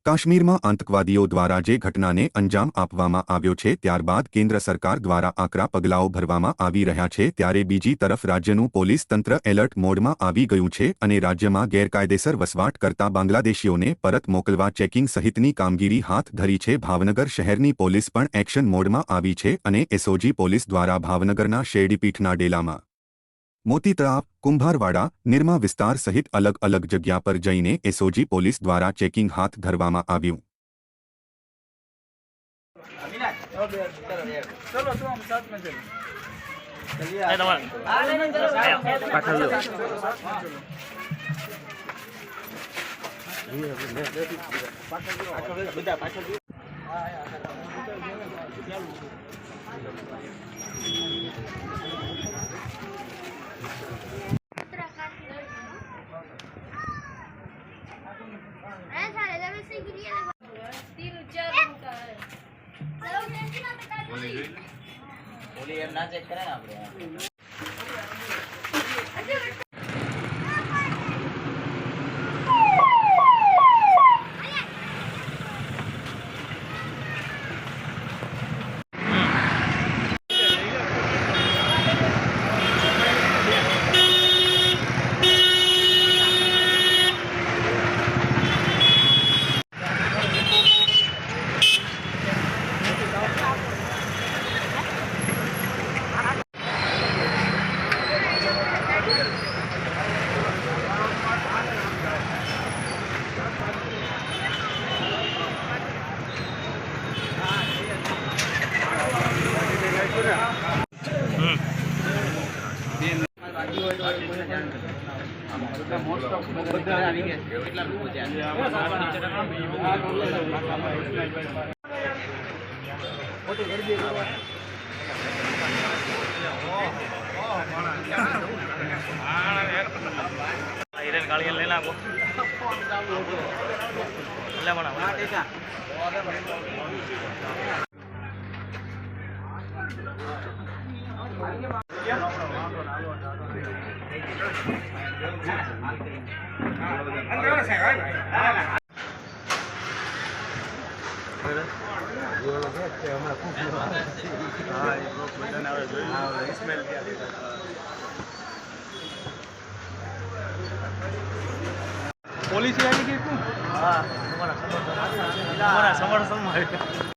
કાશ્મીરમાં આતંકવાદીઓ દ્વારા જે ઘટનાને અંજામ આપવામાં આવ્યો છે ત્યારબાદ કેન્દ્ર સરકાર દ્વારા આકરા પગલાઓ ભરવામાં આવી રહ્યા છે ત્યારે બીજી તરફ રાજ્યનું પોલીસ તંત્ર એલર્ટ મોડમાં આવી ગયું છે અને રાજ્યમાં ગેરકાયદેસર વસવાટ કરતા બાંગ્લાદેશીઓને પરત મોકલવા ચેકિંગ સહિતની કામગીરી હાથ ધરી છે। ભાવનગર શહેરની પોલીસ પણ એક્શન મોડમાં આવી છે અને એસઓજી પોલીસ દ્વારા ભાવનગરના શેરડીપીઠના ડેલામાં મોતી તળાવ, કુંભારવાડા, નિરમા વિસ્તાર સહિત અલગ અલગ જગ્યા પર જઈને એસઓજી પોલીસ દ્વારા ચેકિંગ હાથ ધરવામાં આવ્યું। बोली यार ना चेक करें ना આપણે गाड़ी लेना को ले बना પોલીસ આવી ગઈ. હા, તમારા સમર્થન